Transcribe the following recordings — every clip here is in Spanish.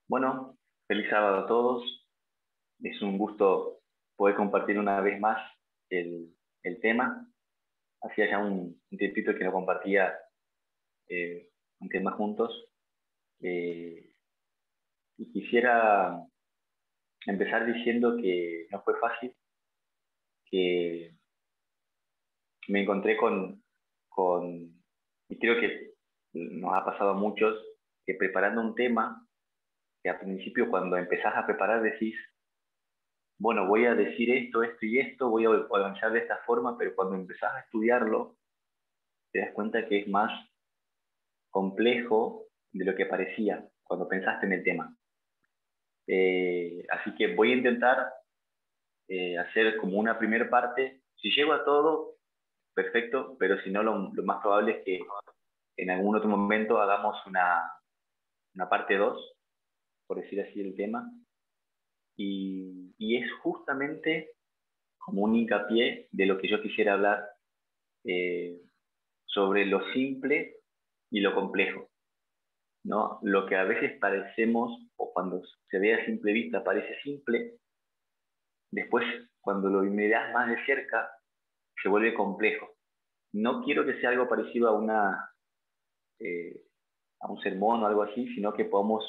Bueno, feliz sábado a todos. Es un gusto poder compartir una vez más el tema. Hacía ya un tiempito que no compartía un tema juntos. Eh, y quisiera empezar diciendo que no fue fácil, que me encontré y creo que nos ha pasado a muchos, que preparando un tema, que al principio cuando empezás a preparar decís, bueno, voy a decir esto, esto y esto, voy a avanzar de esta forma, pero cuando empezás a estudiarlo, te das cuenta que es más complejo de lo que parecía cuando pensaste en el tema. Así que voy a intentar hacer como una primera parte. Si llego a todo, perfecto, pero si no, lo más probable es que en algún otro momento hagamos una parte 2, por decir así el tema, y es justamente como un hincapié de lo que yo quisiera hablar eh, sobre lo simple y lo complejo, ¿no? Lo que a veces parecemos, o cuando se ve a simple vista parece simple, después cuando lo miras más de cerca se vuelve complejo. No quiero que sea algo parecido eh, a un sermón o algo así, sino que podamos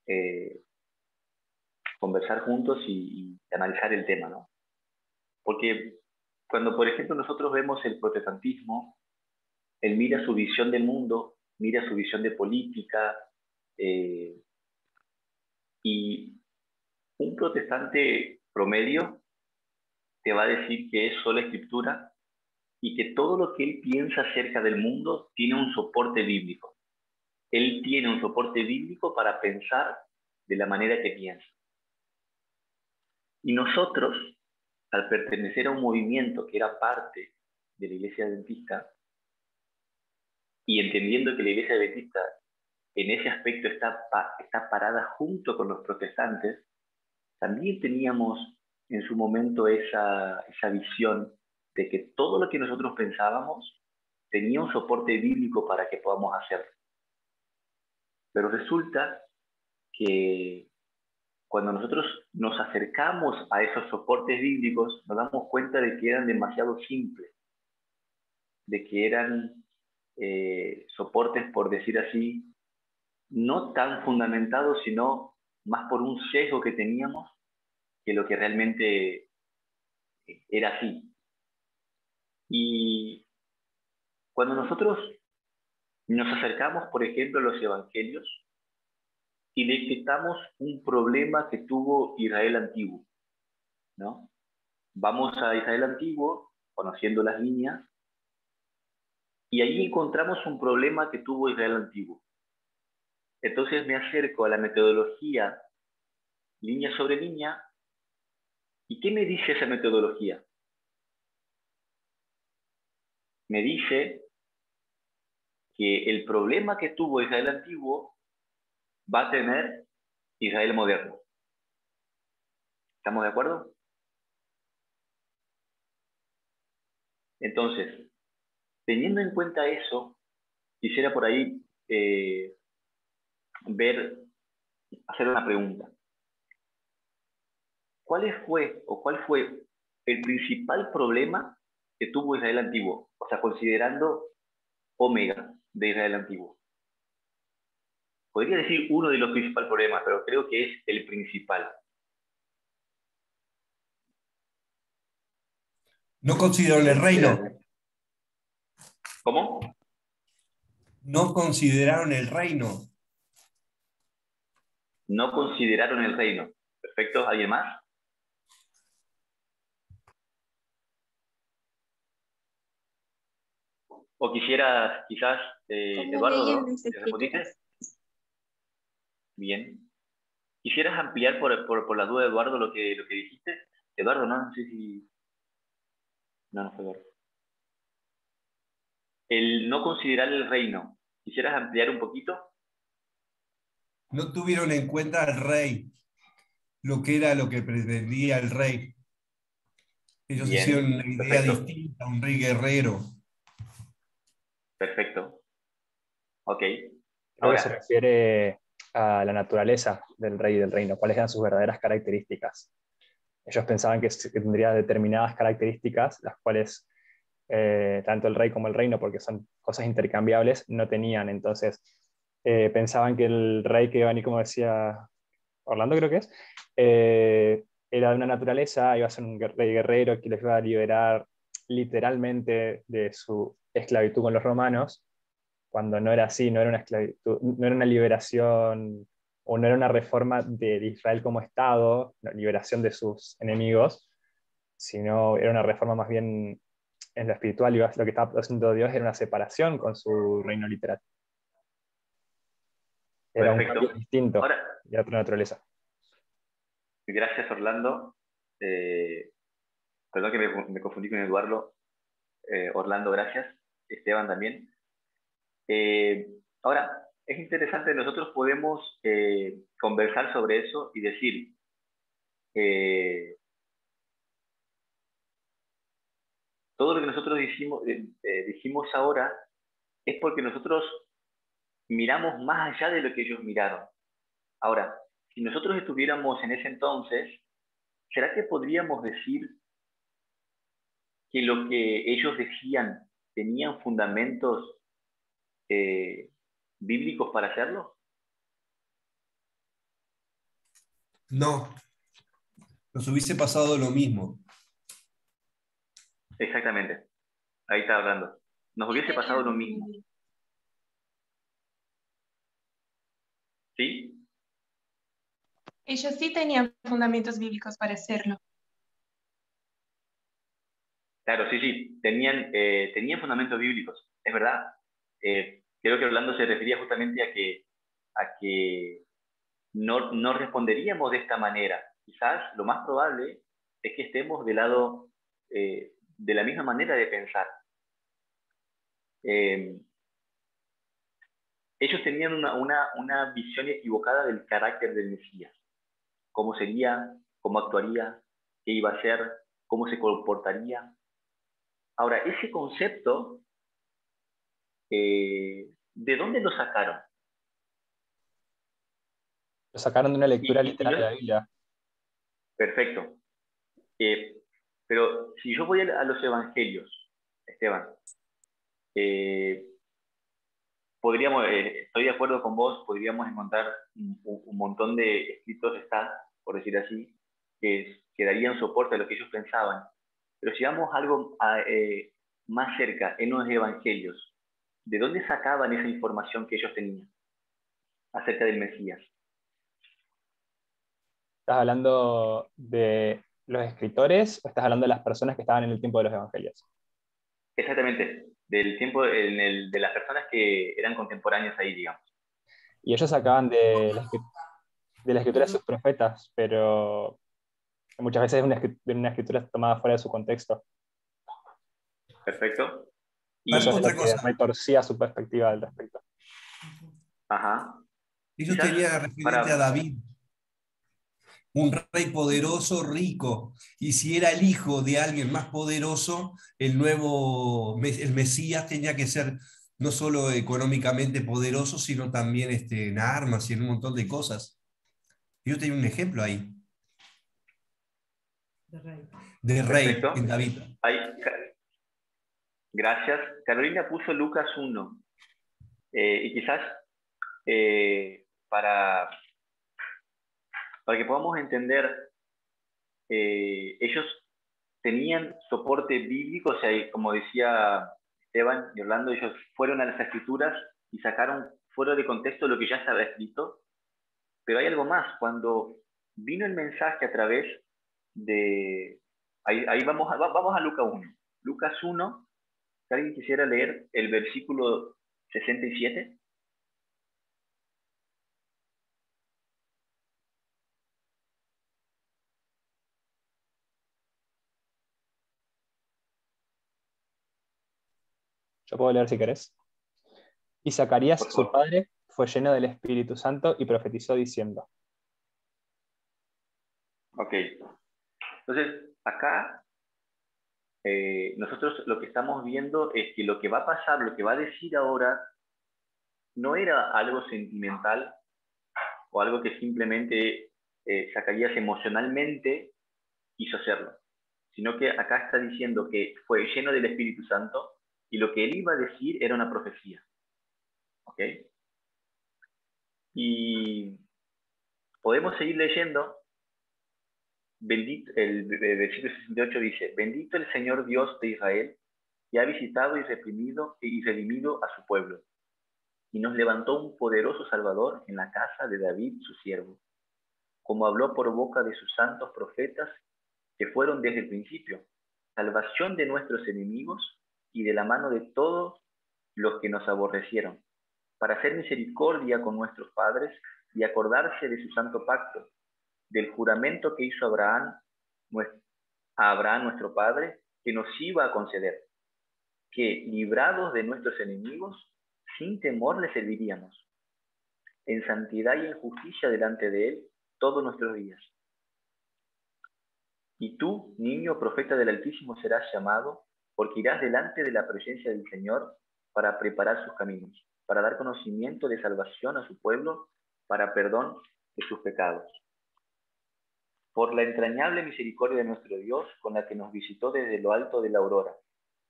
eh, conversar juntos y analizar el tema, ¿no? Porque cuando, por ejemplo, nosotros vemos el protestantismo, él mira su visión del mundo, mira su visión de política, eh, y un protestante promedio te va a decir que es sola escritura y que todo lo que él piensa acerca del mundo tiene un soporte bíblico. Él tiene un soporte bíblico para pensar de la manera que piensa. Y nosotros, al pertenecer a un movimiento que era parte de la Iglesia Adventista, y entendiendo que la Iglesia Adventista en ese aspecto está parada junto con los protestantes, también teníamos en su momento esa visión de que todo lo que nosotros pensábamos tenía un soporte bíblico para que podamos hacerlo. Pero resulta que cuando nosotros nos acercamos a esos soportes bíblicos, nos damos cuenta de que eran demasiado simples, de que eran soportes, por decir así, no tan fundamentados, sino más por un sesgo que teníamos que lo que realmente era así. Y cuando nosotros nos acercamos, por ejemplo, a los evangelios y detectamos un problema que tuvo Israel antiguo, ¿no? Vamos a Israel antiguo, conociendo las líneas, y allí encontramos un problema que tuvo Israel antiguo. Entonces me acerco a la metodología línea sobre línea, ¿y qué me dice esa metodología? Me dice que el problema que tuvo Israel antiguo va a tener Israel moderno. ¿Estamos de acuerdo? Entonces, teniendo en cuenta eso, quisiera por ahí hacer una pregunta. ¿Cuál fue el principal problema que tuvo Israel antiguo? O sea, considerando Omega de Israel antiguo. Podría decir uno de los principales problemas, pero creo que es el principal. No consideraron el reino. ¿Cómo? No consideraron el reino. No consideraron el reino. Perfecto. ¿Alguien más? O quisieras, quizás, ¿Cómo Eduardo, leían ¿no? las ¿Le respondiste? escrituras? Bien. ¿Quisieras ampliar por la duda, Eduardo, lo que dijiste? Eduardo, no, no sé si... No, no fue Eduardo. El no considerar el reino. ¿Quisieras ampliar un poquito? No tuvieron en cuenta al rey, lo que era lo que pretendía el rey. Ellos hicieron Bien, una idea perfecto, distinta, un rey guerrero. perfecto. Ok. Creo que se Ahora, refiere a la naturaleza del rey y del reino, cuáles eran sus verdaderas características. Ellos pensaban que tendría determinadas características, las cuales tanto el rey como el reino, porque son cosas intercambiables, no tenían. Entonces, pensaban que el rey que iba a venir, como decía Orlando, creo que es, era de una naturaleza, iba a ser un rey guerrero que les iba a liberar literalmente de su esclavitud con los romanos, cuando no era así, no era una esclavitud, no era una liberación o no era una reforma de Israel como Estado, la liberación de sus enemigos, sino era una reforma más bien en lo espiritual, y lo que estaba haciendo Dios era una separación con su reino literal. Era un Perfecto. cambio distinto Ahora, de otra naturaleza. gracias, Orlando. Perdón que me confundí con Eduardo. Orlando, gracias. Esteban también. Ahora, es interesante, nosotros podemos conversar sobre eso y decir, todo lo que nosotros dijimos ahora es porque nosotros miramos más allá de lo que ellos miraron. Ahora, si nosotros estuviéramos en ese entonces, ¿será que podríamos decir que lo que ellos decían tenían fundamentos eh, bíblicos para hacerlo? No, nos hubiese pasado lo mismo. Exactamente. Ahí está hablando. Nos hubiese pasado lo mismo. ¿Sí? Ellos sí tenían fundamentos bíblicos para hacerlo. Claro, sí, sí. Tenían fundamentos bíblicos. Es verdad. Creo que Orlando se refería justamente a que no responderíamos de esta manera. Quizás lo más probable es que estemos del lado de la misma manera de pensar. Ellos tenían una visión equivocada del carácter del Mesías. Cómo sería, cómo actuaría, qué iba a hacer, cómo se comportaría. Ahora, ese concepto, ¿de dónde lo sacaron? Lo sacaron de una lectura Y literal de la Biblia. perfecto. Pero si yo voy a los evangelios, Esteban, estoy de acuerdo con vos, podríamos encontrar un montón de escritos, por decir así, que darían soporte a lo que ellos pensaban. Pero si vamos algo más cerca, en los evangelios, ¿de dónde sacaban esa información que ellos tenían acerca del Mesías? ¿Estás hablando de los escritores o estás hablando de las personas que estaban en el tiempo de los evangelios? Exactamente, del tiempo de las personas que eran contemporáneas ahí, digamos. Y ellos sacaban de la escritura de sus profetas, pero muchas veces de una escritura tomada fuera de su contexto. Perfecto. Eso es Otra lo que cosa, retorcía su perspectiva al respecto. Ajá. ellos Quizás tenían referente a para... David, un rey poderoso, rico, y si era el hijo de alguien más poderoso, el Mesías tenía que ser no solo económicamente poderoso, sino también en armas y en un montón de cosas. Yo tengo un ejemplo ahí, de rey en Perfecto. David. Ahí, gracias. Carolina puso Lucas 1. Y quizás para que podamos entender, ellos tenían soporte bíblico, o sea, como decía Esteban y Orlando, ellos fueron a las escrituras y sacaron fuera de contexto lo que ya estaba escrito, pero hay algo más, cuando vino el mensaje a través de... Ahí vamos a Lucas 1. Lucas 1, si alguien quisiera leer el versículo 67. Yo puedo leer si querés. Y Zacarías, Por su favor. padre, fue lleno del Espíritu Santo y profetizó diciendo. Ok. Entonces, acá nosotros lo que estamos viendo es que lo que va a pasar, lo que va a decir ahora, no era algo sentimental, o algo que simplemente Zacarías emocionalmente quiso hacerlo, sino que acá está diciendo que fue lleno del Espíritu Santo y lo que él iba a decir era una profecía. ¿Ok? Y podemos seguir leyendo. Bendito, el versículo 68 dice: bendito el Señor Dios de Israel, que ha visitado y redimido a su pueblo, y nos levantó un poderoso Salvador en la casa de David, su siervo, como habló por boca de sus santos profetas, que fueron desde el principio, salvación de nuestros enemigos y de la mano de todos los que nos aborrecieron, para hacer misericordia con nuestros padres y acordarse de su santo pacto, del juramento que hizo a Abraham nuestro padre, que nos iba a conceder, que librados de nuestros enemigos, sin temor le serviríamos, en santidad y en justicia delante de él todos nuestros días. Y tú, niño profeta del Altísimo, serás llamado, porque irás delante de la presencia del Señor para preparar sus caminos, para dar conocimiento de salvación a su pueblo, para perdón de sus pecados. Por la entrañable misericordia de nuestro Dios, con la que nos visitó desde lo alto de la aurora,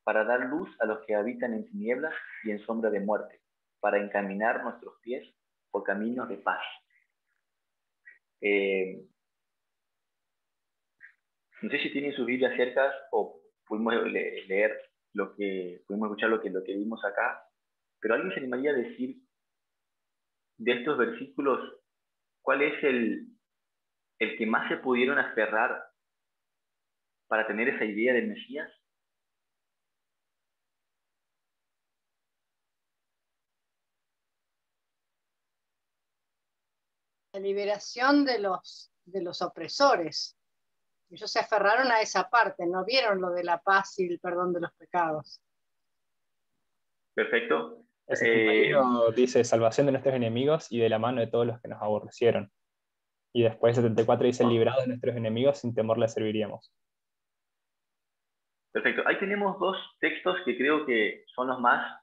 para dar luz a los que habitan en tinieblas y en sombra de muerte, para encaminar nuestros pies por caminos de paz. No sé si tienen sus Biblias cerca o pudimos leer pudimos escuchar lo que vimos acá, pero ¿alguien se animaría a decir de estos versículos cuál es el que más se pudieron aferrar para tener esa idea del Mesías? La liberación de los opresores. Ellos se aferraron a esa parte, no vieron lo de la paz y el perdón de los pecados. Perfecto. El 71 dice salvación de nuestros enemigos y de la mano de todos los que nos aborrecieron. Y después el 74 dice librados de nuestros enemigos, sin temor les serviríamos. Perfecto. Ahí tenemos dos textos que creo que son los más,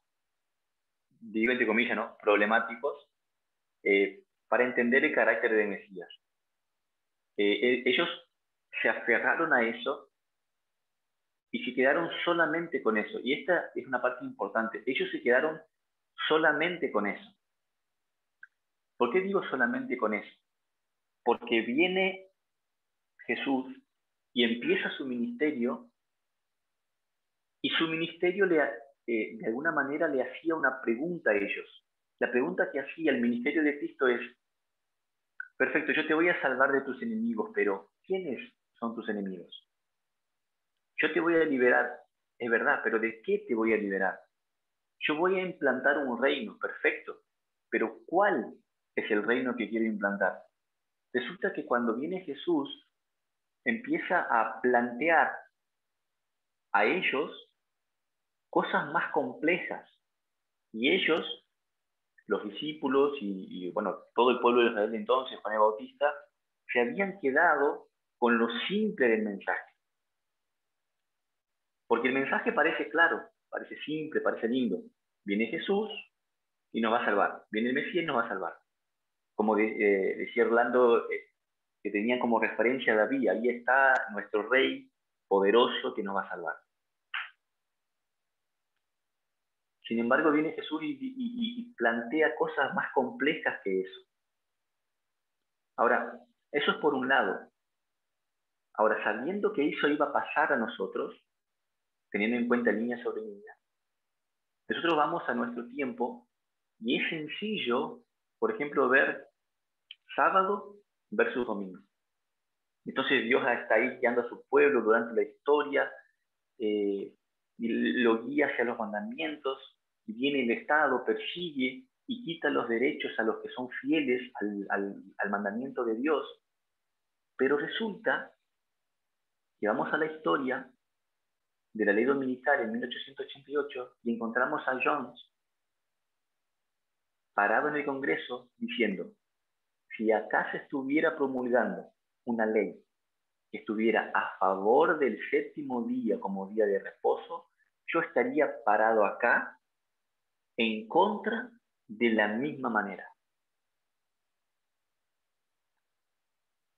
digo entre comillas, ¿no?, problemáticos para entender el carácter de Mesías. Ellos se aferraron a eso y se quedaron solamente con eso. Y esta es una parte importante. Ellos se quedaron solamente con eso. ¿Por qué digo solamente con eso? Porque viene Jesús y empieza su ministerio, y su ministerio de alguna manera le hacía una pregunta a ellos. La pregunta que hacía el ministerio de Cristo es: perfecto, yo te voy a salvar de tus enemigos, pero ¿quiénes son tus enemigos? Yo te voy a liberar, es verdad, pero ¿de qué te voy a liberar? Yo voy a implantar un reino, perfecto, pero ¿cuál es el reino que quiero implantar? Resulta que cuando viene Jesús, empieza a plantear a ellos cosas más complejas, y ellos, los discípulos y bueno, todo el pueblo de Israel de entonces, Juan el Bautista, se habían quedado con lo simple del mensaje. Porque el mensaje parece claro, parece simple, parece lindo. Viene Jesús y nos va a salvar. Viene el Mesías y nos va a salvar. Como decía Orlando, que tenía como referencia a David: ahí está nuestro rey poderoso que nos va a salvar. Sin embargo, viene Jesús y plantea cosas más complejas que eso. Ahora, eso es por un lado. Ahora, sabiendo que eso iba a pasar a nosotros, teniendo en cuenta línea sobre línea, nosotros vamos a nuestro tiempo y es sencillo, por ejemplo, ver sábado versus domingo. Entonces Dios está ahí guiando a su pueblo durante la historia, y lo guía hacia los mandamientos, y viene el Estado, persigue y quita los derechos a los que son fieles al mandamiento de Dios. Pero resulta que vamos a la historia de la ley dominical en 1888 y encontramos a Jones parado en el Congreso diciendo: si acá se estuviera promulgando una ley que estuviera a favor del séptimo día como día de reposo, yo estaría parado acá en contra de la misma manera.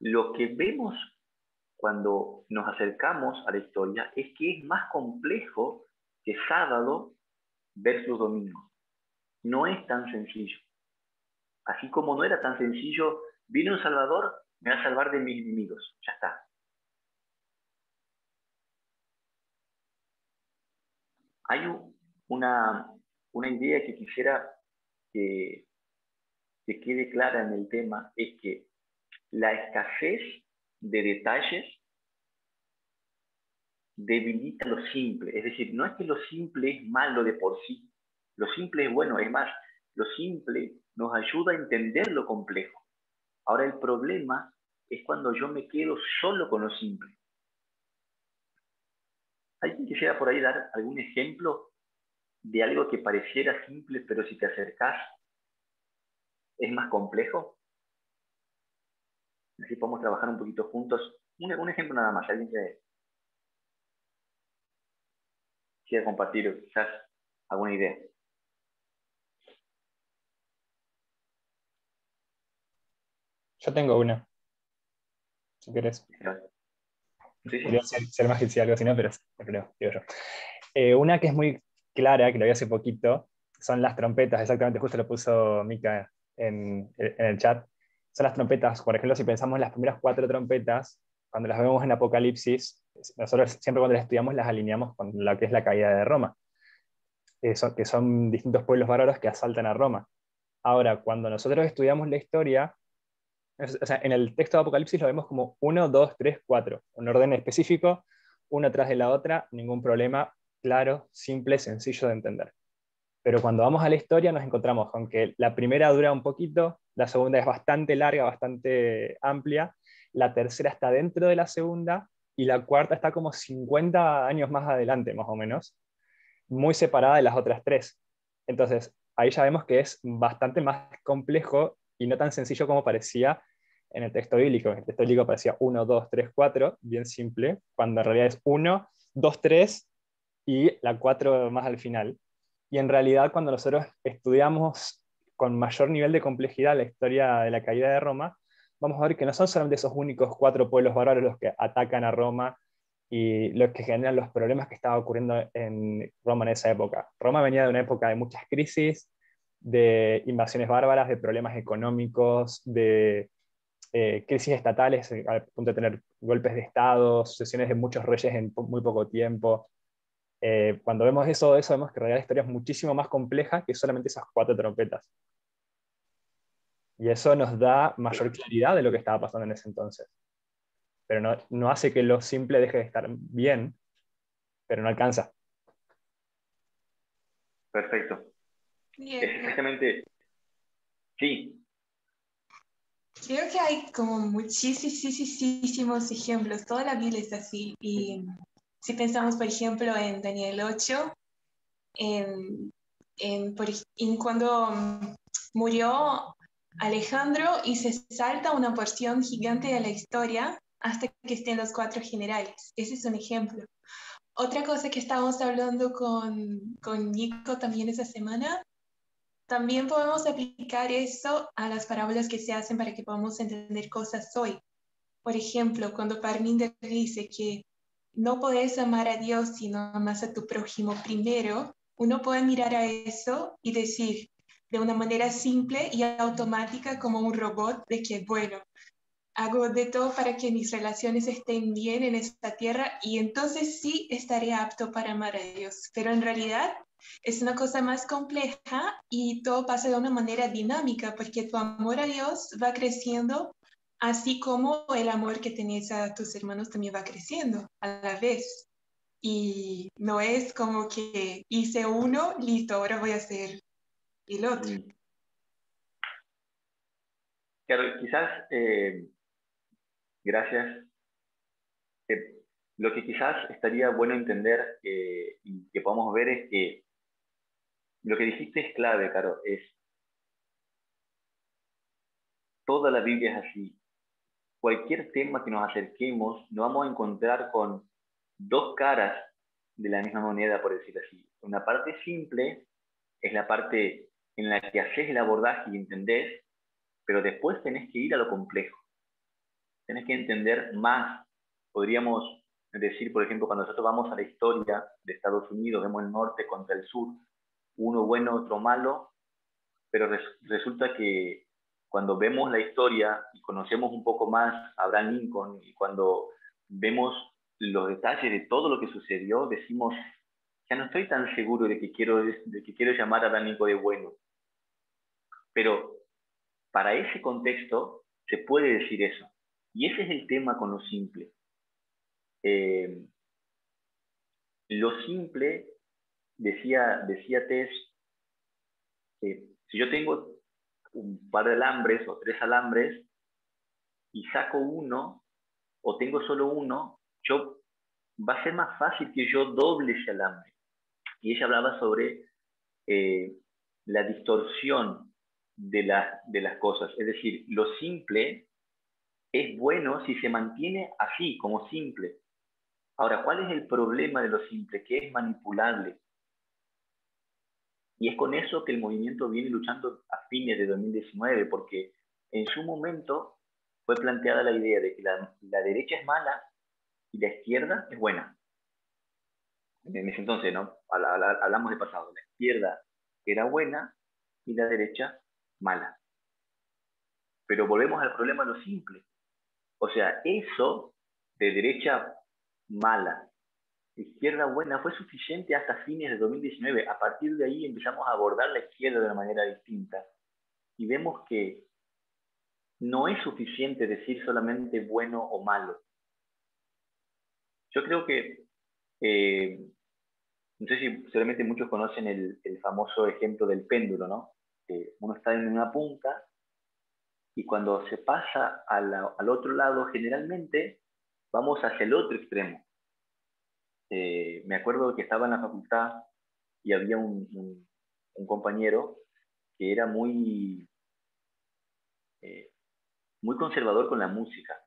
lo que vemos cuando nos acercamos a la historia es que es más complejo que sábado versus domingo. No es tan sencillo. Así como no era tan sencillo, viene un Salvador, me va a salvar de mis enemigos. Ya está. Hay una idea que quisiera que quede clara en el tema, es que la escasez de detalles debilita lo simple. Es decir, no es que lo simple es malo de por sí. Lo simple es bueno. Es más, lo simple nos ayuda a entender lo complejo. Ahora el problema es cuando yo me quedo solo con lo simple. ¿Alguien quisiera por ahí dar algún ejemplo de algo que pareciera simple, pero si te acercás es más complejo? Así podemos trabajar un poquito juntos. Un ejemplo nada más. ¿Alguien quiere compartir quizás alguna idea? Yo tengo una, si querés. Sí, Podría sí. ser más que si algo así, ¿no? Pero creo, digo yo. Una que es muy clara, que la vi hace poquito, son las trompetas, exactamente, justo lo puso Mika en el chat. Son las trompetas, por ejemplo, si pensamos en las primeras 4 trompetas, cuando las vemos en Apocalipsis, nosotros siempre cuando las estudiamos las alineamos con lo que es la caída de Roma, que son distintos pueblos bárbaros que asaltan a Roma. Ahora, cuando nosotros estudiamos la historia, o sea, en el texto de Apocalipsis lo vemos como 1, 2, 3, 4, un orden específico, una tras de la otra, ningún problema, claro, simple, sencillo de entender. Pero cuando vamos a la historia nos encontramos con que la primera dura un poquito, la segunda es bastante larga, bastante amplia, la tercera está dentro de la segunda y la cuarta está como 50 años más adelante, más o menos, muy separada de las otras 3. Entonces, ahí ya vemos que es bastante más complejo y no tan sencillo como parecía en el texto bíblico. En el texto bíblico parecía 1, 2, 3, 4, bien simple, cuando en realidad es 1, 2, 3 y la 4 más al final. Y en realidad cuando nosotros estudiamos con mayor nivel de complejidad la historia de la caída de Roma, vamos a ver que no son solamente esos únicos 4 pueblos bárbaros los que atacan a Roma y los que generan los problemas que estaban ocurriendo en Roma en esa época. Roma venía de una época de muchas crisis, de invasiones bárbaras, de problemas económicos, de crisis estatales, al punto de tener golpes de Estado, sucesiones de muchos reyes en muy poco tiempo. Cuando vemos eso vemos que en realidad la historia es muchísimo más compleja que solamente esas 4 trompetas. Y eso nos da mayor claridad de lo que estaba pasando en ese entonces. Pero no hace que lo simple deje de estar bien, pero no alcanza. Perfecto. Bien. Es exactamente, sí. Creo que hay como muchísimos ejemplos. Toda la Biblia es así. Y si pensamos, por ejemplo, en Daniel 8, en cuando murió Alejandro y se salta una porción gigante de la historia hasta que estén los 4 generales. Ese es un ejemplo. Otra cosa que estábamos hablando con Nico también esa semana, también podemos aplicar eso a las parábolas que se hacen para que podamos entender cosas hoy. Por ejemplo, cuando Parminder dice que no puedes amar a Dios si no amas a tu prójimo primero, uno puede mirar a eso y decir de una manera simple y automática como un robot de que, bueno, hago de todo para que mis relaciones estén bien en esta tierra y entonces sí estaré apto para amar a Dios. Pero en realidad es una cosa más compleja y todo pasa de una manera dinámica porque tu amor a Dios va creciendo así como el amor que tenés a tus hermanos también va creciendo a la vez. Y no es como que hice uno, listo, ahora voy a hacer el otro. Claro, quizás, gracias. Lo que quizás estaría bueno entender y que podamos ver es que lo que dijiste es clave, Caro, es toda la Biblia es así. Cualquier tema que nos acerquemos, nos vamos a encontrar con 2 caras de la misma moneda, por decirlo así. Una parte simple es la parte en la que haces el abordaje y entendés, pero después tenés que ir a lo complejo. tenés que entender más. Podríamos decir, por ejemplo, cuando nosotros vamos a la historia de Estados Unidos, vemos el norte contra el sur, uno bueno, otro malo, pero resulta que cuando vemos la historia y conocemos un poco más a Abraham Lincoln, y cuando vemos los detalles de todo lo que sucedió, decimos, ya no estoy tan seguro de que quiero llamar a Abraham Lincoln de bueno. Pero para ese contexto se puede decir eso. Y ese es el tema con lo simple. Lo simple, decía Tess, si yo tengo un par de alambres o 3 alambres y saco uno o tengo solo uno, va a ser más fácil que yo doble ese alambre. Y ella hablaba sobre la distorsión de las cosas. Es decir, lo simple es bueno si se mantiene así, como simple. Ahora, ¿cuál es el problema de lo simple? Que es manipulable. Y es con eso que el movimiento viene luchando a fines de 2019, porque en su momento fue planteada la idea de que la derecha es mala y la izquierda es buena. En ese entonces, ¿no? Hablamos de pasado. La izquierda era buena y la derecha mala. Pero volvemos al problema de lo simple. O sea, eso de derecha mala, izquierda buena, fue suficiente hasta fines de 2019. A partir de ahí empezamos a abordar la izquierda de una manera distinta. Y vemos que no es suficiente decir solamente bueno o malo. Yo creo que, no sé si seguramente muchos conocen el famoso ejemplo del péndulo, ¿no? Uno está en una punta y cuando se pasa al otro lado, generalmente vamos hacia el otro extremo. Me acuerdo que estaba en la facultad y había un compañero que era muy conservador con la música,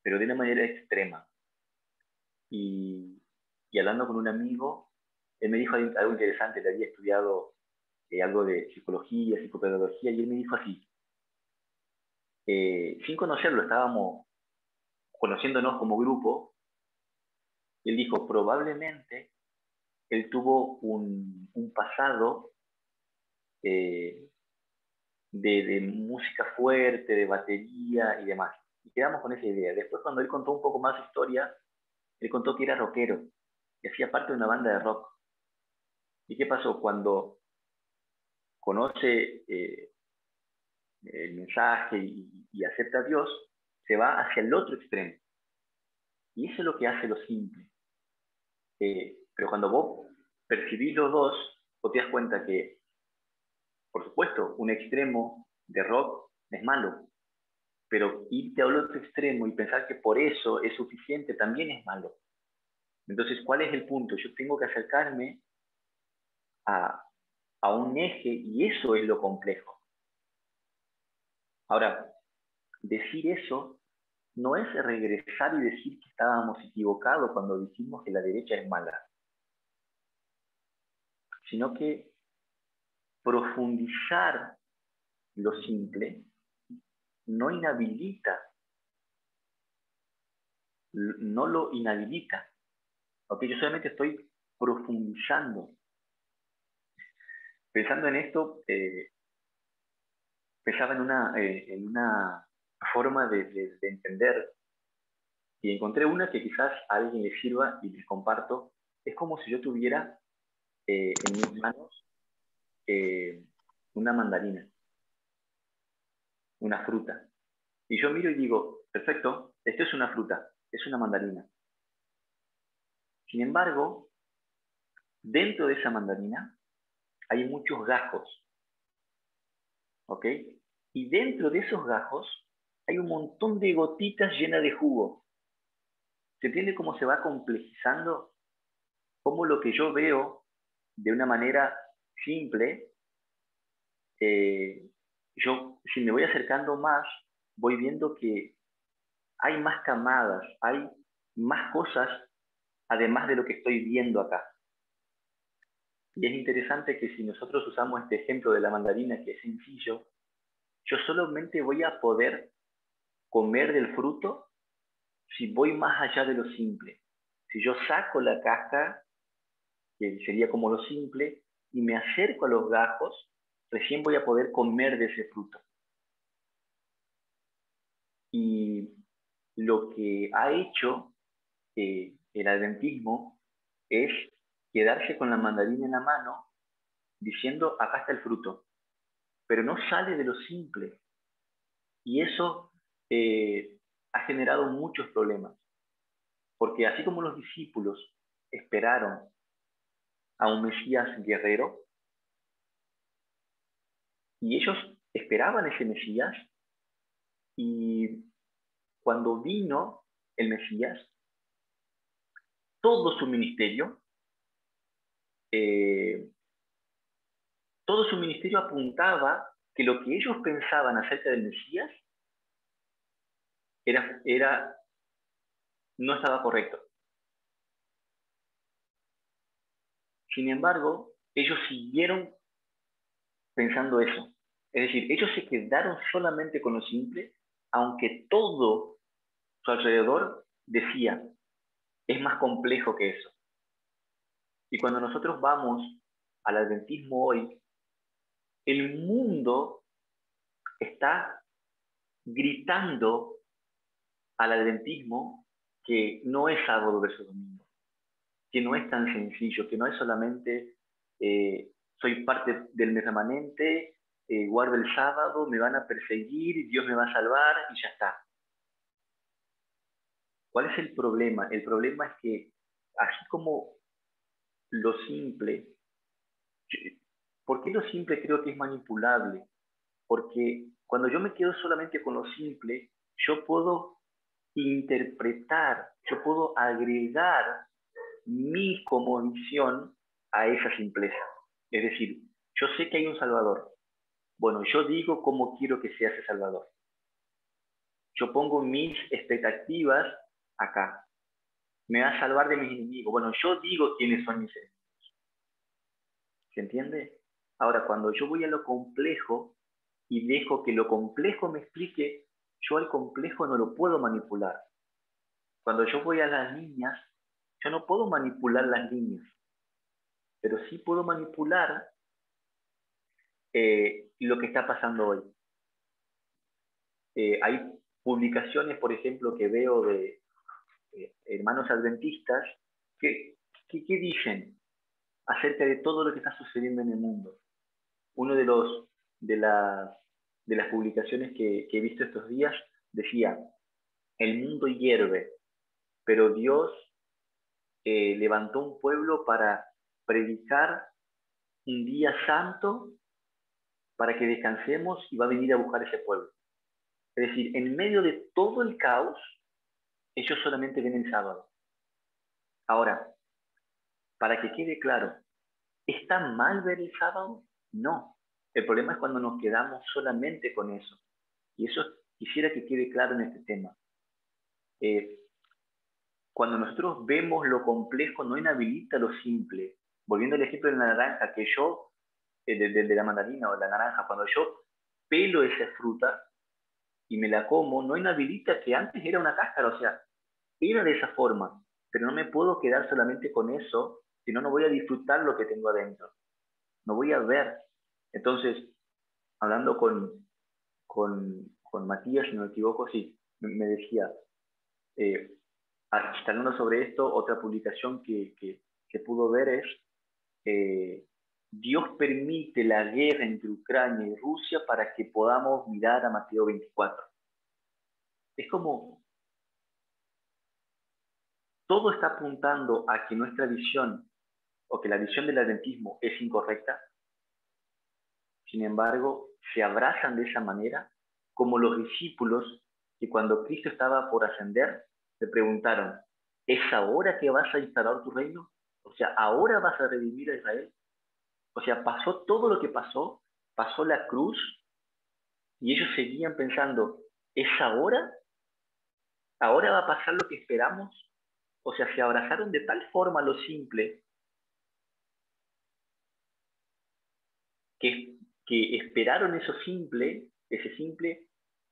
pero de una manera extrema. Y hablando con un amigo, él me dijo algo interesante. Le había estudiado algo de psicología, psicopedagogía, y él me dijo así, sin conocerlo, estábamos conociéndonos como grupo, y él dijo, probablemente él tuvo un pasado de música fuerte, de batería y demás. Y quedamos con esa idea. Después, cuando él contó un poco más historia, él contó que era rockero, que hacía parte de una banda de rock. ¿Y qué pasó? Cuando conoce el mensaje y acepta a Dios, se va hacia el otro extremo. Y eso es lo que hace lo simple. Pero cuando vos percibís los dos, vos te das cuenta que, por supuesto, un extremo de rock es malo, pero irte al otro extremo y pensar que por eso es suficiente también es malo. Entonces, ¿cuál es el punto? Yo tengo que acercarme a un eje, y eso es lo complejo. Ahora, decir eso no es regresar y decir que estábamos equivocados cuando dijimos que la derecha es mala, sino que profundizar lo simple no inhabilita, no lo inhabilita. ¿Okay? Yo solamente estoy profundizando. Pensando en esto, pensaba en una forma de entender, y encontré una que quizás a alguien le sirva y les comparto. Es como si yo tuviera en mis manos una mandarina, una fruta. Y yo miro y digo, perfecto, esto es una fruta, es una mandarina. Sin embargo, dentro de esa mandarina hay muchos gajos, ¿ok? Y dentro de esos gajos hay un montón de gotitas llenas de jugo. ¿Se entiende cómo se va complejizando? Cómo lo que yo veo de una manera simple, yo, si me voy acercando más, voy viendo que hay más camadas, hay más cosas además de lo que estoy viendo acá. Y es interesante que si nosotros usamos este ejemplo de la mandarina, que es sencillo, yo solamente voy a poder comer del fruto si voy más allá de lo simple. Si yo saco la cáscara, que sería como lo simple, y me acerco a los gajos, recién voy a poder comer de ese fruto. Y lo que ha hecho el adventismo es quedarse con la mandarina en la mano diciendo, acá está el fruto, pero no sale de lo simple. Y eso ha generado muchos problemas, porque así como los discípulos esperaron a un Mesías guerrero, y ellos esperaban ese Mesías, y cuando vino el Mesías, todo su ministerio, eh, todo su ministerio apuntaba que lo que ellos pensaban acerca del Mesías no estaba correcto. Sin embargo, ellos siguieron pensando eso. Es decir, ellos se quedaron solamente con lo simple, aunque todo su alrededor decía, es más complejo que eso. Y cuando nosotros vamos al adventismo hoy, el mundo está gritando al adventismo que no es sábado versus domingo, que no es tan sencillo, que no es solamente soy parte del remanente, guardo el sábado, me van a perseguir, Dios me va a salvar y ya está. ¿Cuál es el problema? El problema es que así como lo simple, ¿por qué lo simple creo que es manipulable? Porque cuando yo me quedo solamente con lo simple, yo puedo interpretar, yo puedo agregar mi cosmovisión a esa simpleza. Es decir, yo sé que hay un Salvador. Bueno, yo digo cómo quiero que sea ese Salvador. Yo pongo mis expectativas acá. Me va a salvar de mis enemigos. Bueno, yo digo quiénes son mis enemigos. ¿Se entiende? Ahora, cuando yo voy a lo complejo y dejo que lo complejo me explique, yo al complejo no lo puedo manipular. Cuando yo voy a las líneas, yo no puedo manipular las líneas, pero sí puedo manipular lo que está pasando hoy. Hay publicaciones, por ejemplo, que veo de hermanos adventistas que dicen acerca de todo lo que está sucediendo en el mundo. Uno de las publicaciones que he visto estos días decía, el mundo hierve, pero Dios levantó un pueblo para predicar un día santo para que descansemos y va a venir a buscar ese pueblo. Es decir, en medio de todo el caos, ellos solamente ven el sábado. Ahora, para que quede claro, ¿está mal ver el sábado? No. El problema es cuando nos quedamos solamente con eso. Y eso quisiera que quede claro en este tema. Cuando nosotros vemos lo complejo, no inhabilita lo simple. Volviendo al ejemplo de la naranja, que yo, de la mandarina o la naranja, cuando yo pelo esa fruta y me la como, no inhabilita que antes era una cáscara, o sea, era de esa forma, pero no me puedo quedar solamente con eso, si no, no voy a disfrutar lo que tengo adentro, no voy a ver. Entonces, hablando con Matías, si no me equivoco, sí, me decía, hablando sobre esto, otra publicación que pudo ver es, Dios permite la guerra entre Ucrania y Rusia para que podamos mirar a Mateo 24. Es como, todo está apuntando a que nuestra visión o que la visión del adventismo es incorrecta. Sin embargo, se abrazan de esa manera, como los discípulos que cuando Cristo estaba por ascender, le preguntaron, ¿es ahora que vas a instalar tu reino? O sea, ¿ahora vas a redimir a Israel? O sea, pasó todo lo que pasó, pasó la cruz, y ellos seguían pensando, ¿es ahora? ¿Ahora va a pasar lo que esperamos? O sea, se abrazaron de tal forma lo simple que esperaron ese simple,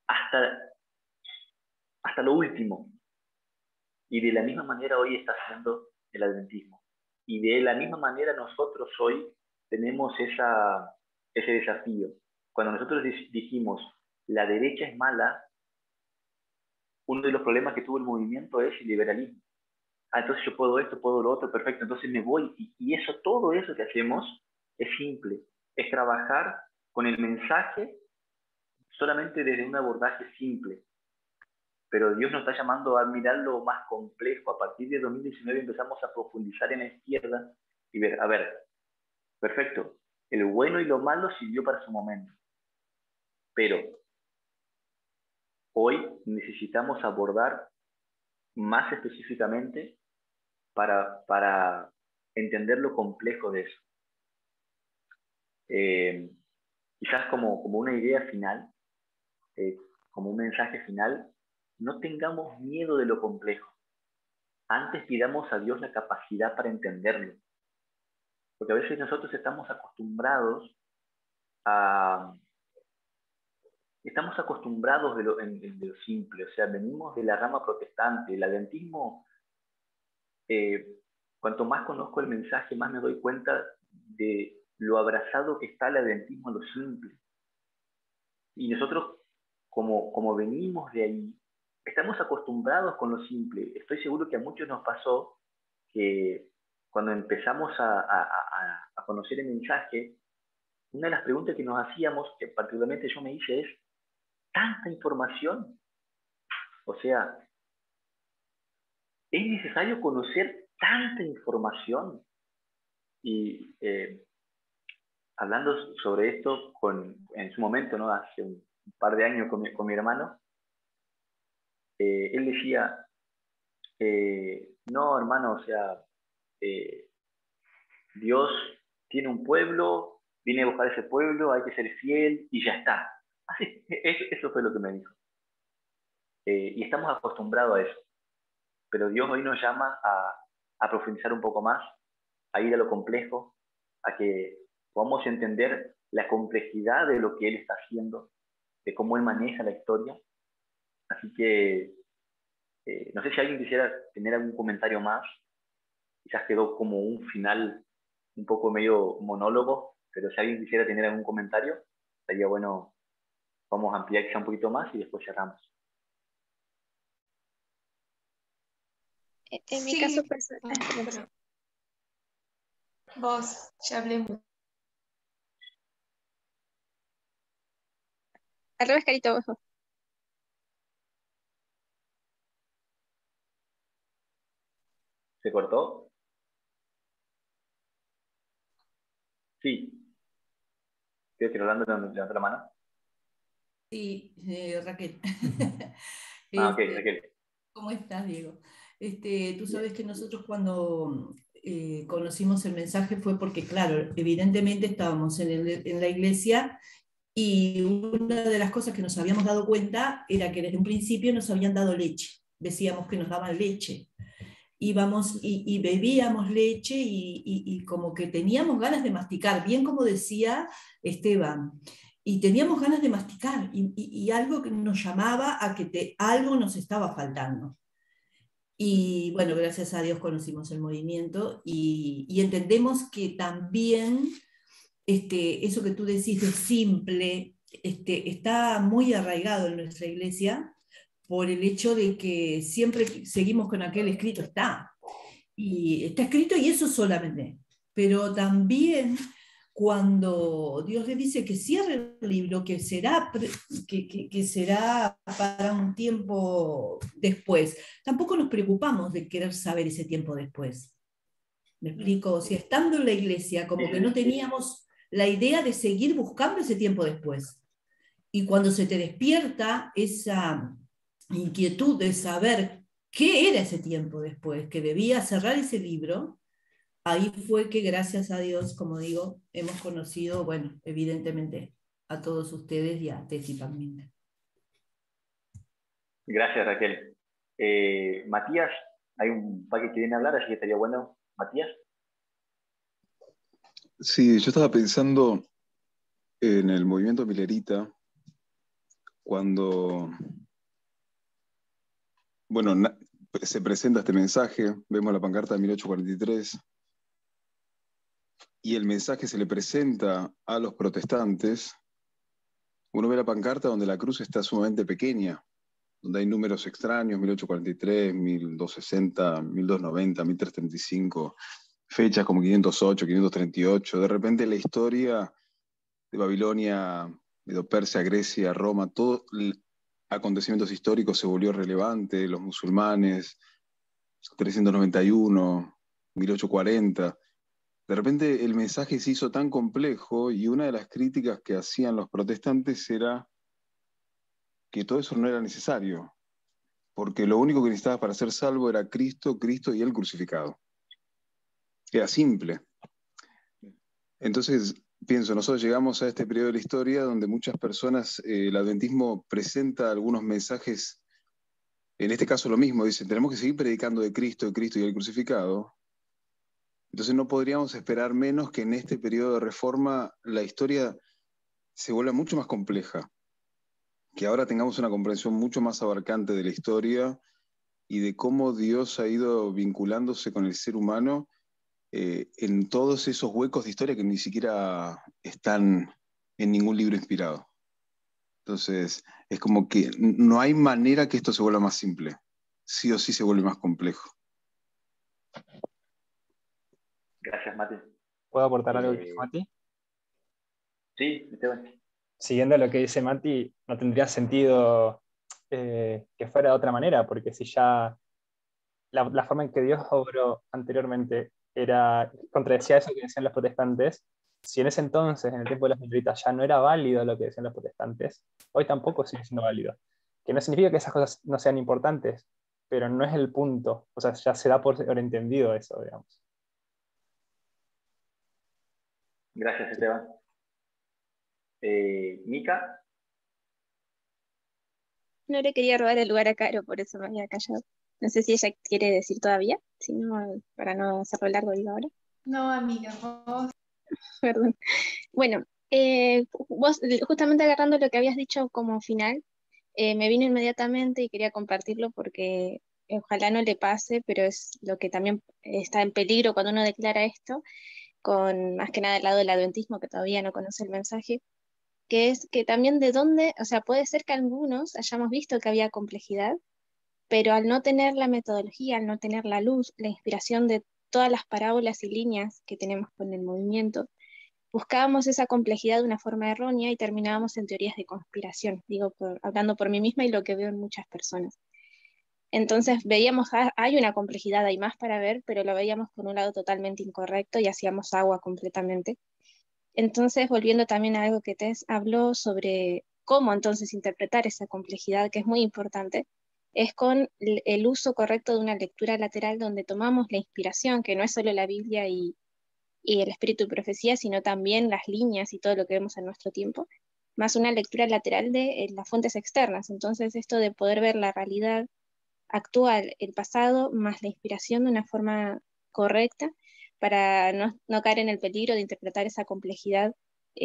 hasta hasta lo último. Y de la misma manera hoy está haciendo el adventismo. Y de la misma manera nosotros hoy tenemos ese desafío. Cuando nosotros dijimos, la derecha es mala, uno de los problemas que tuvo el movimiento es el liberalismo. Entonces yo puedo esto, puedo lo otro, perfecto, entonces me voy. Y eso, todo eso que hacemos es simple. Es trabajar con el mensaje solamente desde un abordaje simple. Pero Dios nos está llamando a mirar lo más complejo. A partir de 2019 empezamos a profundizar en la izquierda y ver, a ver, perfecto, el bueno y lo malo sirvió para su momento. Pero hoy necesitamos abordar más específicamente para entender lo complejo de eso. Quizás como una idea final, como un mensaje final, no tengamos miedo de lo complejo. Antes pidamos a Dios la capacidad para entenderlo. Porque a veces nosotros estamos acostumbrados de lo simple. O sea, venimos de la rama protestante. El adventismo, cuanto más conozco el mensaje, más me doy cuenta de lo abrazado que está el adventismo a lo simple. Y nosotros, como venimos de ahí, estamos acostumbrados con lo simple. Estoy seguro que a muchos nos pasó que cuando empezamos a conocer el mensaje, una de las preguntas que nos hacíamos, que particularmente yo me hice, es ¿tanta información? O sea, ¿es necesario conocer tanta información? Y hablando sobre esto en su momento, ¿no? Hace un par de años con mi hermano, él decía, no, hermano, o sea, Dios tiene un pueblo, viene a buscar ese pueblo, hay que ser fiel y ya está. Así, eso fue lo que me dijo. Y estamos acostumbrados a eso. Pero Dios hoy nos llama a profundizar un poco más, a ir a lo complejo, a que podamos entender la complejidad de lo que Él está haciendo, de cómo Él maneja la historia. Así que no sé si alguien quisiera tener algún comentario más. Quizás quedó como un final un poco medio monólogo, pero si alguien quisiera tener algún comentario, estaría bueno, vamos a ampliar quizá un poquito más y después cerramos. En mi caso personal. Pero vos, ya hablé. Al revés, Carito. ¿Se cortó? Sí. Creo que Rolando levantó la mano. Sí, Raquel. Ok, Raquel. ¿Cómo estás, Diego? Tú sabes que nosotros cuando conocimos el mensaje fue porque, claro, evidentemente estábamos en la iglesia y una de las cosas que nos habíamos dado cuenta era que desde un principio nos habían dado leche. Decíamos que nos daban leche. Íbamos y bebíamos leche y como que teníamos ganas de masticar, bien como decía Esteban. Y teníamos ganas de masticar y algo que nos llamaba a que algo nos estaba faltando. Y bueno, gracias a Dios conocimos el movimiento y entendemos que también eso que tú decís de simple está muy arraigado en nuestra iglesia por el hecho de que siempre seguimos con aquel escrito está. Y está escrito y eso solamente. Pero también cuando Dios le dice que cierre el libro, que será para un tiempo después, tampoco nos preocupamos de querer saber ese tiempo después. ¿Me explico? Si estando en la iglesia, como que no teníamos la idea de seguir buscando ese tiempo después. Y cuando se te despierta esa inquietud de saber qué era ese tiempo después, que debía cerrar ese libro, ahí fue que gracias a Dios, como digo, hemos conocido, bueno, evidentemente a todos ustedes y a Teti también. Gracias, Raquel. Matías, hay un par que quieren hablar, así que estaría bueno. Matías. Sí, yo estaba pensando en el movimiento milerita cuando bueno, se presenta este mensaje, vemos la pancarta de 1843, y el mensaje se le presenta a los protestantes. Uno ve la pancarta donde la cruz está sumamente pequeña, donde hay números extraños, 1843, 1260, 1290, 1335, fechas como 508, 538. De repente la historia de Babilonia, Medo-Persia, Grecia, Roma, todos acontecimientos históricos se volvió relevante, los musulmanes, 391, 1840. De repente el mensaje se hizo tan complejo y una de las críticas que hacían los protestantes era que todo eso no era necesario, porque lo único que necesitabas para ser salvo era Cristo, Cristo y el crucificado. Era simple. Entonces, pienso, nosotros llegamos a este periodo de la historia donde muchas personas, el adventismo presenta algunos mensajes, en este caso lo mismo, dicen, tenemos que seguir predicando de Cristo y el crucificado. Entonces no podríamos esperar menos que en este periodo de reforma la historia se vuelva mucho más compleja, que ahora tengamos una comprensión mucho más abarcante de la historia y de cómo Dios ha ido vinculándose con el ser humano en todos esos huecos de historia que ni siquiera están en ningún libro inspirado. Entonces, es como que no hay manera que esto se vuelva más simple. Sí o sí se vuelve más complejo. Gracias, Mati. ¿Puedo aportar algo que dijo Mati? Sí, Esteban. Siguiendo lo que dice Mati, no tendría sentido que fuera de otra manera, porque si ya la forma en que Dios obró anteriormente contradecía eso que decían los protestantes, si en ese entonces, en el tiempo de los minoritas, ya no era válido lo que decían los protestantes, hoy tampoco sigue siendo válido. Que no significa que esas cosas no sean importantes, pero no es el punto. O sea, ya se da por entendido eso, digamos. Gracias, Esteban. Mica. No le quería robar el lugar a Caro, por eso me había callado. No sé si ella quiere decir todavía, si no, para no hacerlo largo, digo ahora. No, amiga, vos. Perdón. Bueno, vos justamente agarrando lo que habías dicho como final, me vino inmediatamente y quería compartirlo porque ojalá no le pase, pero es lo que también está en peligro cuando uno declara esto, con más que nada el lado del adventismo que todavía no conoce el mensaje, que es que también de dónde, o sea, puede ser que algunos hayamos visto que había complejidad, pero al no tener la metodología, al no tener la luz, la inspiración de todas las parábolas y líneas que tenemos con el movimiento, buscábamos esa complejidad de una forma errónea y terminábamos en teorías de conspiración, digo, hablando por mí misma y lo que veo en muchas personas. Entonces veíamos, hay una complejidad, hay más para ver, pero lo veíamos por un lado totalmente incorrecto y hacíamos agua completamente. Entonces, volviendo también a algo que Tess habló sobre cómo entonces interpretar esa complejidad, que es muy importante, es con el uso correcto de una lectura lateral donde tomamos la inspiración, que no es solo la Biblia y el espíritu y profecía, sino también las líneas y todo lo que vemos en nuestro tiempo, más una lectura lateral de las fuentes externas. Entonces, esto de poder ver la realidad actual, el pasado, más la inspiración de una forma correcta, para no caer en el peligro de interpretar esa complejidad,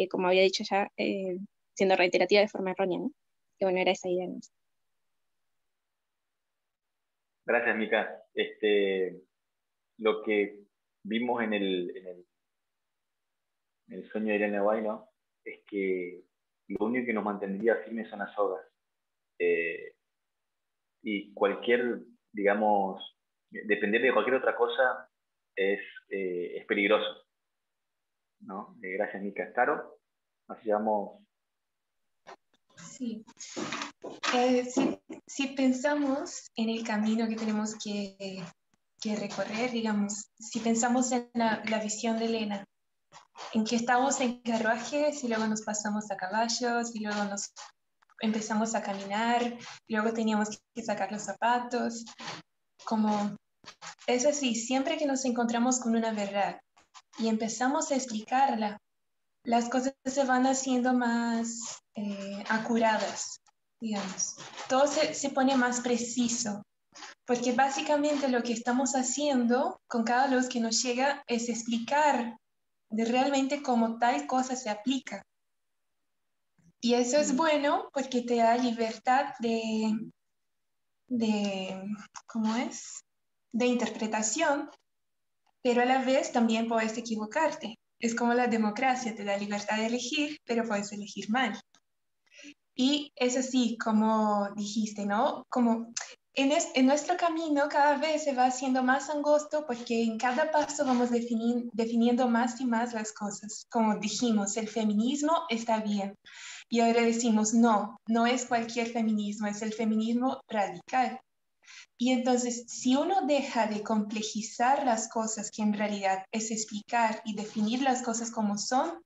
como había dicho ya, siendo reiterativa de forma errónea, ¿no? Que bueno, era esa idea, ¿no? Gracias, Mica. Lo que vimos en el sueño de Irene White, ¿no? Es que lo único que nos mantendría firmes son las sogas. Y cualquier, digamos, depender de cualquier otra cosa es peligroso, ¿no? Gracias, Mica. Caro, así llamamos. Sí. Si pensamos en el camino que tenemos que recorrer, digamos, si pensamos en la visión de Elena, en que estamos en carruajes y luego nos pasamos a caballos y luego nos empezamos a caminar, y luego teníamos que sacar los zapatos, como es así, siempre que nos encontramos con una verdad y empezamos a explicarla, las cosas se van haciendo más acuradas, digamos. Todo se pone más preciso, porque básicamente lo que estamos haciendo con cada luz que nos llega es explicar de realmente cómo tal cosa se aplica. Y eso es bueno porque te da libertad ¿cómo es? De interpretación, pero a la vez también puedes equivocarte. Es como la democracia, te da libertad de elegir, pero puedes elegir mal. Y es así, como dijiste, ¿no? Como en nuestro camino cada vez se va haciendo más angosto porque en cada paso vamos definiendo más y más las cosas. Como dijimos, el feminismo está bien. Y ahora decimos, no, no es cualquier feminismo, es el feminismo radical. Y entonces, si uno deja de complejizar las cosas, que en realidad es explicar y definir las cosas como son,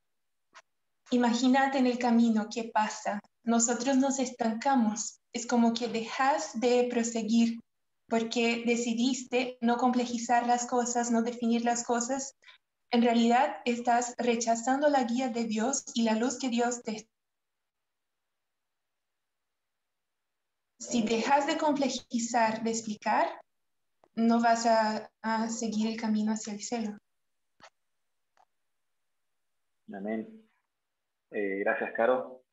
imagínate en el camino qué pasa. Nosotros nos estancamos. Es como que dejas de proseguir porque decidiste no complejizar las cosas, no definir las cosas. En realidad estás rechazando la guía de Dios y la luz que Dios te... Si dejas de complejizar, de explicar, no vas a seguir el camino hacia el cielo. Amén. Gracias, Caro.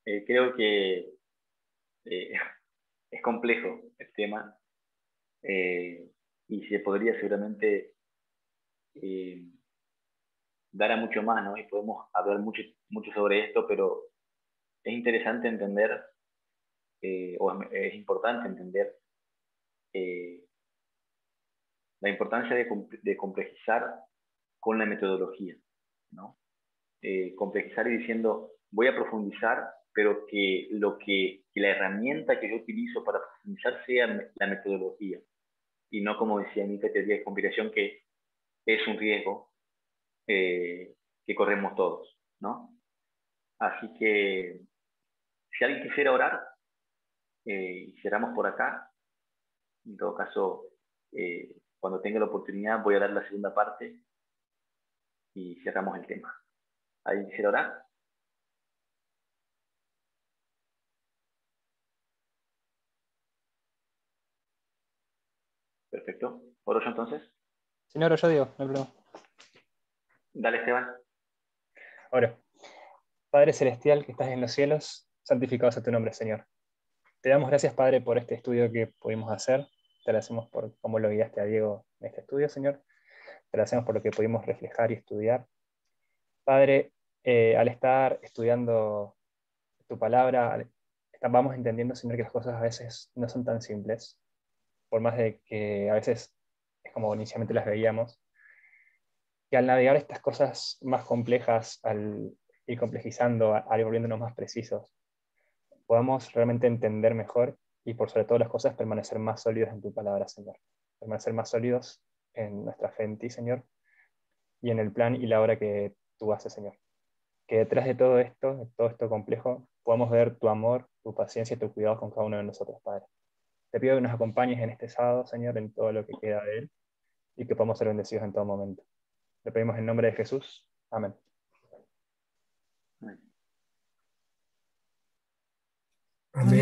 Creo que es complejo el tema y se podría seguramente dar a mucho más, ¿no? Y podemos hablar mucho, mucho sobre esto, pero es interesante entender, o es importante entender la importancia de complejizar con la metodología, ¿no? Complejizar y diciendo, voy a profundizar, pero que la herramienta que yo utilizo para profundizar sea la metodología, y no como decía mi teoría de conspiración, que es un riesgo que corremos todos, ¿no? Así que, si alguien quisiera orar, y cerramos por acá. En todo caso, cuando tenga la oportunidad voy a dar la segunda parte y cerramos el tema. ¿Alguien quisiera orar? Perfecto. ¿Oro yo entonces? Señor, yo digo, no hay problema. Dale, Esteban. Oro. Padre Celestial que estás en los cielos, santificado sea tu nombre, Señor. Te damos gracias, Padre, por este estudio que pudimos hacer. Te agradecemos por cómo lo guiaste a Diego en este estudio, Señor. Te agradecemos por lo que pudimos reflejar y estudiar. Padre, al estar estudiando tu palabra, vamos entendiendo, Señor, que las cosas a veces no son tan simples, por más de que a veces es como inicialmente las veíamos, que al navegar estas cosas más complejas, al ir complejizando, al ir volviéndonos más precisos, podamos realmente entender mejor y por sobre todas las cosas permanecer más sólidos en tu palabra, Señor. Permanecer más sólidos en nuestra fe en ti, Señor, y en el plan y la obra que tú haces, Señor. Que detrás de todo esto complejo, podamos ver tu amor, tu paciencia y tu cuidado con cada uno de nosotros, Padre. Te pido que nos acompañes en este sábado, Señor, en todo lo que queda de él, y que podamos ser bendecidos en todo momento. Le pedimos en nombre de Jesús. Amén. Amén. Amén.